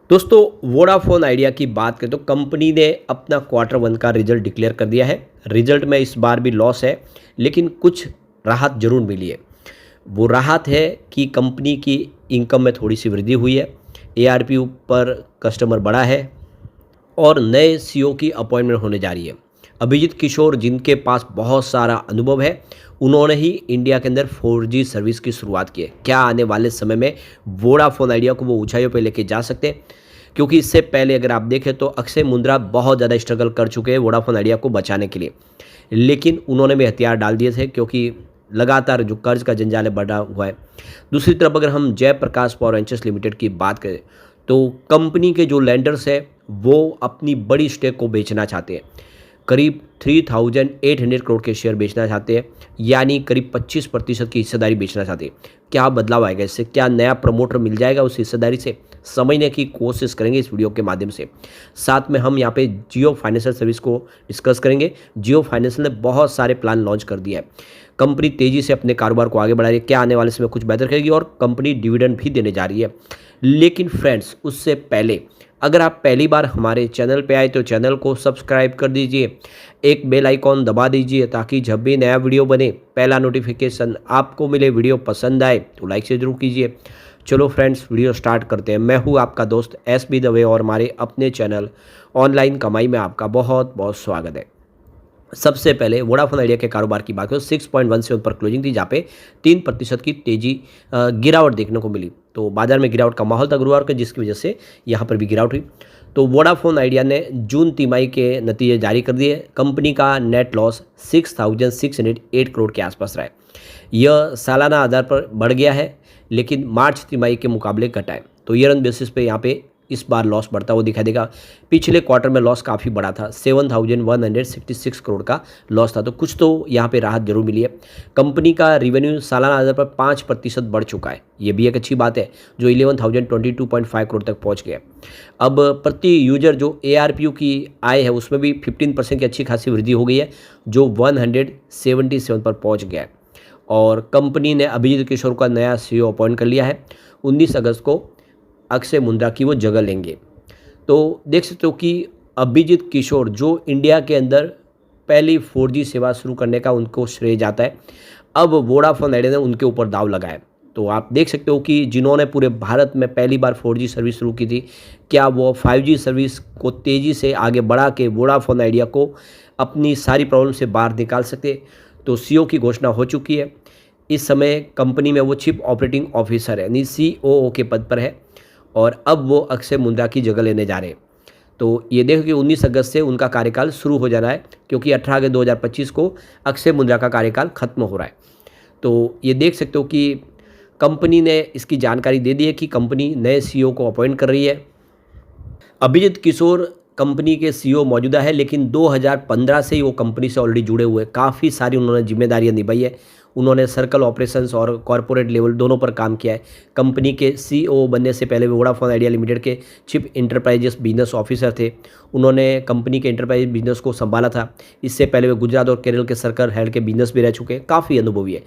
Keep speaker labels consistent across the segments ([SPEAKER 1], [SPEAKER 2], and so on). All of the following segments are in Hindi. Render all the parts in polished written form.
[SPEAKER 1] दोस्तों वोडाफोन आइडिया की बात करें तो कंपनी ने अपना क्वार्टर वन का रिजल्ट डिक्लेयर कर दिया है। रिजल्ट में इस बार भी लॉस है, लेकिन कुछ राहत जरूर मिली है। वो राहत है कि कंपनी की इनकम में थोड़ी सी वृद्धि हुई है, एआरपी पर कस्टमर बढ़ा है और नए सीईओ की अपॉइंटमेंट होने जा रही है। अभिजीत किशोर, जिनके पास बहुत सारा अनुभव है, उन्होंने ही इंडिया के अंदर 4G सर्विस की शुरुआत की है। क्या आने वाले समय में वोडाफोन आइडिया को वो ऊंचाइयों पे लेके जा सकते हैं? क्योंकि इससे पहले अगर आप देखें तो अक्षय मुंद्रा बहुत ज़्यादा स्ट्रगल कर चुके हैं वोडाफोन आइडिया को बचाने के लिए, लेकिन उन्होंने भी हथियार डाल दिए थे क्योंकि लगातार जो कर्ज का जंजाल है बढ़ा हुआ है। दूसरी तरफ अगर हम जयप्रकाश पावर वेंचर्स लिमिटेड की बात करें तो कंपनी के जो लैंडर्स है वो अपनी बड़ी स्टेक को बेचना चाहते हैं। करीब 3,800 करोड़ के शेयर बेचना चाहते हैं, यानी करीब 25% की हिस्सेदारी बेचना चाहते हैं। क्या बदलाव आएगा इससे? क्या नया प्रमोटर मिल जाएगा उस हिस्सेदारी से? समझने की कोशिश करेंगे इस वीडियो के माध्यम से। साथ में हम यहाँ पे जियो फाइनेंशियल सर्विस को डिस्कस करेंगे। जियो फाइनेंशियल ने बहुत सारे प्लान लॉन्च कर दिया है। कंपनी तेज़ी से अपने कारोबार को आगे बढ़ा रही है। क्या आने वाले समय कुछ बेहतर करेगी और कंपनी डिविडेंड भी देने जा रही है। लेकिन फ्रेंड्स, उससे पहले अगर आप पहली बार हमारे चैनल पे आए तो चैनल को सब्सक्राइब कर दीजिए, एक बेल आइकॉन दबा दीजिए ताकि जब भी नया वीडियो बने पहला नोटिफिकेशन आपको मिले। वीडियो पसंद आए तो लाइक से जरूर कीजिए। चलो फ्रेंड्स, वीडियो स्टार्ट करते हैं। मैं हूँ आपका दोस्त SB दवे और हमारे अपने चैनल ऑनलाइन कमाई में आपका बहुत बहुत स्वागत है। सबसे पहले वोडाफोन आइडिया के कारोबार की बात करें, 6.17 पर क्लोजिंग थी, जहाँ पे 3% की तेजी गिरावट देखने को मिली। तो बाजार में गिरावट का माहौल था गुरुवार को, जिसकी वजह से यहाँ पर भी गिरावट हुई। तो वोडाफोन आइडिया ने जून तिमाही के नतीजे जारी कर दिए। कंपनी का नेट लॉस 6,608 करोड़ के आसपास रहा है। यह सालाना आधार पर बढ़ गया है, लेकिन मार्च तिमाही के मुकाबले घटा है। तो ईयर एंड बेसिस पे यहाँ पे इस बार लॉस बढ़ता हुआ दिखाई देगा। पिछले क्वार्टर में लॉस काफ़ी बड़ा था, 7,166 करोड़ का लॉस था। तो कुछ तो यहाँ पे राहत जरूर मिली है। कंपनी का रिवेन्यू सालाना आधार पर 5% बढ़ चुका है, ये भी एक अच्छी बात है, जो 11,022.5 करोड़ तक पहुँच गया। अब प्रति यूजर जो ARPU की आय है उसमें भी 15% की अच्छी खासी वृद्धि हो गई है, जो 177 पर पहुँच गया है। और कंपनी ने अभिजीत किशोर का नया CEO अपॉइंट कर लिया है। 19 अगस्त को अक्षय मुंद्रा की वो जगह लेंगे। तो देख सकते हो कि अभिजीत किशोर जो इंडिया के अंदर पहली 4G सेवा शुरू करने का उनको श्रेय जाता है। अब वोडाफोन आइडिया ने उनके ऊपर दाव लगाया। तो आप देख सकते हो कि जिन्होंने पूरे भारत में पहली बार 4G सर्विस शुरू की थी, क्या वो 5G सर्विस को तेज़ी से आगे बढ़ा के वोडाफोन आइडिया को अपनी सारी प्रॉब्लम से बाहर निकाल सकते? तो CEO की घोषणा हो चुकी है। इस समय कंपनी में वो चीफ ऑपरेटिंग ऑफिसर है, यानी COO के पद पर है, और अब वो अक्षय मुंद्रा की जगह लेने जा रहे हैं। तो ये देखो कि 19 अगस्त से उनका कार्यकाल शुरू हो जाना है, क्योंकि 18 अगस्त 2025 को अक्षय मुंद्रा का कार्यकाल खत्म हो रहा है। तो ये देख सकते हो कि कंपनी ने इसकी जानकारी दे दी है कि कंपनी नए CEO को अपॉइंट कर रही है। अभिजीत किशोर कंपनी के CEO मौजूदा है, लेकिन 2015 से ही वो कंपनी से ऑलरेडी जुड़े हुए। काफ़ी सारी उन्होंने जिम्मेदारियां निभाई है। उन्होंने सर्कल ऑपरेशंस और कॉरपोरेट लेवल दोनों पर काम किया है। कंपनी के CEO बनने से पहले वोडाफोन आइडिया लिमिटेड के चीफ इंटरप्राइजेस बिजनेस ऑफिसर थे। उन्होंने कंपनी के इंटरप्राइज बिजनेस को संभाला था। इससे पहले वे गुजरात और केरल के सर्कल हेड के बिजनेस भी रह चुके हैं। काफ़ी अनुभवी है।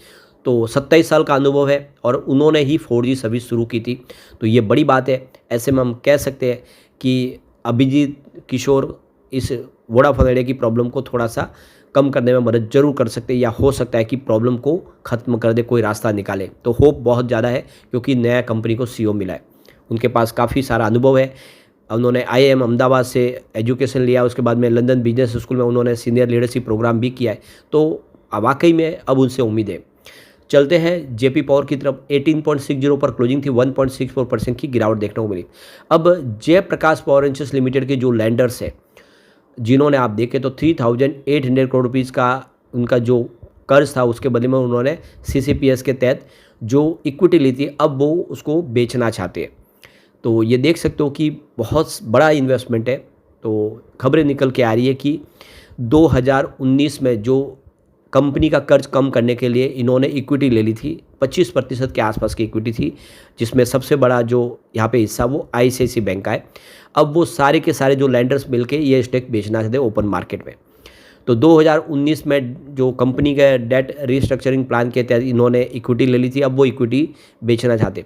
[SPEAKER 1] तो 27 साल का अनुभव है और उन्होंने ही 4G सर्विस शुरू की थी। तो ये बड़ी बात है। ऐसे में हम कह सकते हैं कि अभिजीत किशोर इस वोडाफोन आइडिया की प्रॉब्लम को थोड़ा सा कम करने में मदद जरूर कर सकते हैं, या हो सकता है कि प्रॉब्लम को ख़त्म कर दे, कोई रास्ता निकाले। तो होप बहुत ज़्यादा है, क्योंकि नया कंपनी को CEO मिला है। उनके पास काफ़ी सारा अनुभव है। उन्होंने IIM अहमदाबाद से एजुकेशन लिया, उसके बाद में लंदन बिजनेस स्कूल में उन्होंने सीनियर लीडरशिप प्रोग्राम भी किया है। तो वाकई में अब उनसे उम्मीद है। चलते हैं JP पावर की तरफ। 18.60 पर क्लोजिंग थी, 1.64% की गिरावट देखने को मिली। अब जयप्रकाश पावर वेंचर्स लिमिटेड के जो लैंडर्स है, जिन्होंने आप देखें तो 3,800 करोड़ रुपीज़ का उनका जो कर्ज था, उसके बदले में उन्होंने CCPS के तहत जो इक्विटी ली थी, अब वो उसको बेचना चाहते हैं। तो ये देख सकते हो कि बहुत बड़ा इन्वेस्टमेंट है। तो खबरें निकल के आ रही है कि 2019 में जो कंपनी का कर्ज कम करने के लिए इन्होंने इक्विटी ले ली थी, 25% के आसपास की इक्विटी थी, जिसमें सबसे बड़ा जो यहाँ पे हिस्सा वो ICICI बैंक का है। अब वो सारे के सारे जो लैंडर्स मिलके ये स्टेक बेचना चाहते ओपन मार्केट में। तो 2019 में जो कंपनी के डेट रिस्ट्रक्चरिंग प्लान के तहत इन्होंने इक्विटी ले ली थी, अब वो इक्विटी बेचना चाहते।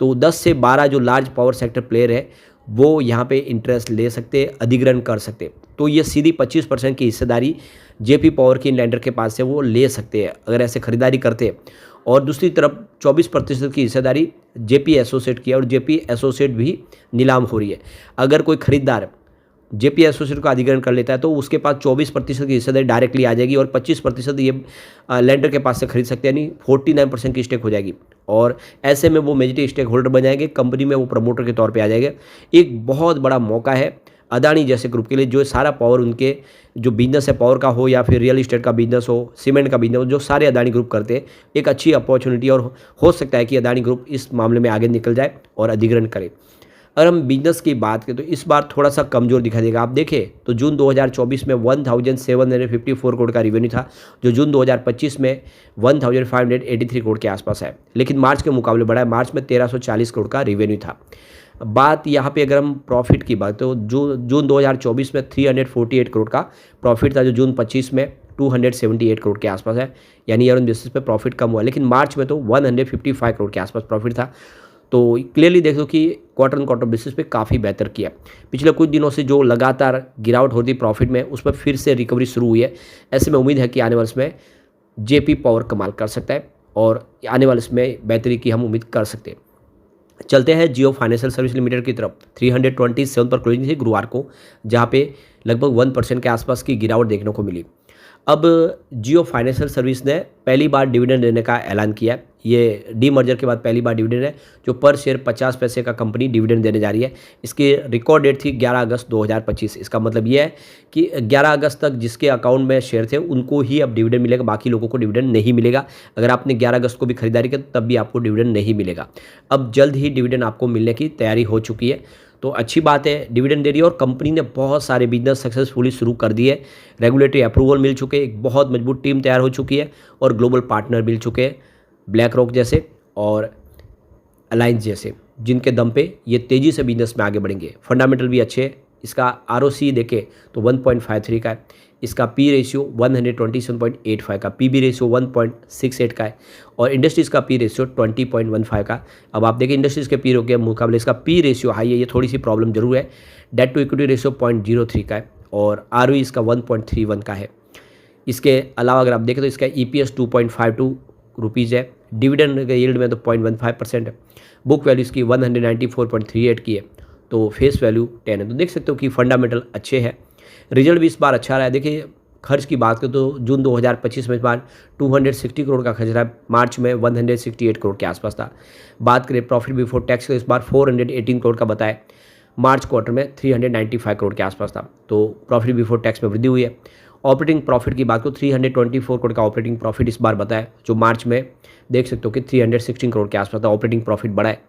[SPEAKER 1] तो 10 से 12 जो लार्ज पावर सेक्टर प्लेयर है वो यहाँ पे इंटरेस्ट ले सकते, अधिग्रहण कर सकते। तो ये सीधी 25% की हिस्सेदारी जेपी पावर की लैंडर के पास से वो ले सकते हैं अगर ऐसे खरीदारी करते। और दूसरी तरफ 24% की हिस्सेदारी जेपी एसोसिएट की है और जेपी एसोसिएट भी नीलाम हो रही है। अगर कोई खरीदार जेपी एसोसिएट का अधिग्रहण कर लेता है तो उसके पास 24% की हिस्सेदारी डायरेक्टली आ जाएगी और 25% ये लैंडर के पास से खरीद सकते हैं, यानी 49% की स्टेक हो जाएगी। और ऐसे में वो मेजॉरिटी स्टेक होल्डर बन जाएंगे, कंपनी में वो प्रमोटर के तौर पे आ जाएंगे। एक बहुत बड़ा मौका है अदानी जैसे ग्रुप के लिए, जो सारा पावर उनके जो बिजनेस है पावर का हो या फिर रियल इस्टेट का बिजनेस हो, सीमेंट का बिजनेस हो, जो सारे अदानी ग्रुप करते हैं, एक अच्छी अपॉर्चुनिटी। और हो सकता है कि अदानी ग्रुप इस मामले में आगे निकल जाए और अधिग्रहण करे। अगर हम बिजनेस की बात करें तो इस बार थोड़ा सा कमज़ोर दिखा देगा। आप देखें तो जून 2024 में 1754 करोड़ का रिवेन्यू था, जो जून 2025 में 1583 करोड़ के आसपास है, लेकिन मार्च के मुकाबले बढ़ा है। मार्च में 1340 करोड़ का रिवेन्यू था। बात यहाँ पे अगर हम प्रॉफिट की बात तो जून 2024 में 348 करोड़ का प्रॉफिट था, जो जून 25 में 278 करोड़ के आसपास है, यानी ईयर ऑन बेसिस पे प्रॉफिट कम हुआ। लेकिन मार्च में तो 155 करोड़ के आसपास प्रॉफिट था। तो क्लियरली देख लो कि क्वार्टर ऑन क्वार्टर बेसिस पे काफ़ी बेहतर किया। पिछले कुछ दिनों से जो लगातार गिरावट होती प्रॉफिट में, उस पर फिर से रिकवरी शुरू हुई है। ऐसे में उम्मीद है कि आने वाले समय जेपी पावर कमाल कर सकता है और आने वाले समय बेहतरी की हम उम्मीद कर सकते हैं। चलते हैं जियो फाइनेंशियल सर्विस लिमिटेड की तरफ। 327 पर क्लोजिंग थी गुरुवार को, जहाँ पे लगभग 1% के आसपास की गिरावट देखने को मिली। अब जियो फाइनेंशियल सर्विस ने पहली बार डिविडेंड देने का ऐलान किया है। ये डीमर्जर के बाद पहली बार डिविडेंड है, जो पर शेयर 50 पैसे का कंपनी डिविडेंड देने जा रही है। इसकी रिकॉर्ड डेट थी 11 अगस्त 2025। इसका मतलब ये है कि 11 अगस्त तक जिसके अकाउंट में शेयर थे उनको ही अब डिविडेंड मिलेगा, बाकी लोगों को डिविडेंड नहीं मिलेगा। अगर आपने 11 अगस्त को भी खरीदारी की तब भी आपको डिविडेंड नहीं मिलेगा। अब जल्द ही डिविडेंड आपको मिलने की तैयारी हो चुकी है, तो अच्छी बात है, डिविडेंड दे रही है। और कंपनी ने बहुत सारे बिजनेस सक्सेसफुली शुरू कर दिए, रेगुलेटरी अप्रूवल मिल चुके, एक बहुत मजबूत टीम तैयार हो चुकी है और ग्लोबल पार्टनर मिल चुके हैं, ब्लैक रॉक जैसे और अलायंस जैसे, जिनके दम पे ये तेज़ी से बिजनेस में आगे बढ़ेंगे। फंडामेंटल भी अच्छे हैं। इसका ROC देखें तो 1.53 का है, इसका P रेशियो 127.85 का, PB रेशियो 1.68 का है और इंडस्ट्रीज़ का P रेशियो 20.15 का। अब आप देखें इंडस्ट्रीज़ के P के मुकाबले इसका P रेशियो हाई है, ये थोड़ी सी प्रॉब्लम जरूर है। डेट टू इक्विटी रेशियो 0.03 का है और ROE इसका 1.31 का है। इसके अलावा अगर आप देखें तो इसका EPS 2.52 रुपीज़ है। डिविडेंड के यील्ड में तो 0.15% है। बुक वैल्यू इसकी 194.38 की है, तो फेस वैल्यू 10 है। तो देख सकते हो कि फंडामेंटल अच्छे हैं। रिजल्ट भी इस बार अच्छा रहा है। देखिए खर्च की बात करें तो जून 2025 में इस बार 260 करोड़ का खर्च रहा है, मार्च में 168 करोड़ के आसपास था। बात करें प्रॉफिट बिफोर टैक्स का, इस बार 418 करोड़ का बताया, मार्च क्वार्टर में 395 करोड़ के आसपास था, तो प्रॉफिट बिफोर टैक्स में वृद्धि हुई है। ऑपरेटिंग प्रॉफिट की बात को 324 करोड़ का ऑपरेटिंग प्रॉफिट इस बार बताया, जो मार्च में देख सकते हो कि 316 करोड़ के आसपास था, ऑपरेटिंग प्रॉफिट बढ़ा है।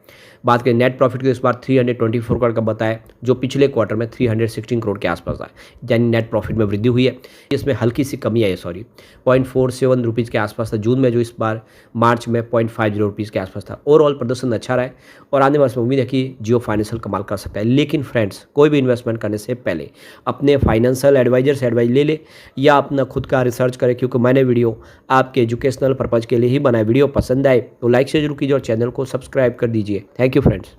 [SPEAKER 1] बात करें नेट प्रॉफिट की, इस बार 324 करोड़ का बताया, जो पिछले क्वार्टर में 316 करोड़ के आसपास था, यानी नेट प्रॉफिट में वृद्धि हुई है। इसमें हल्की सी कमी आई है, 0.47 रुपीज़ के आसपास था जून में, जो इस बार मार्च में 0.50 रुपीज़ के आसपास था। ओवरऑल प्रदर्शन अच्छा रहा है और आने वाले में उम्मीद है कि जियो फाइनेंशियल कमाल कर सकता है। लेकिन फ्रेंड्स, कोई भी इन्वेस्टमेंट करने से पहले अपने फाइनेंशियल एडवाइजर से एडवाइस ले ले या अपना खुद का रिसर्च करें, क्योंकि मैंने वीडियो आपके एजुकेशनल पर्पज़ के लिए ही बनाया। वीडियो पसंद आए तो लाइक से जरूर कीजिए और चैनल को सब्सक्राइब कर दीजिए। Thank you friends.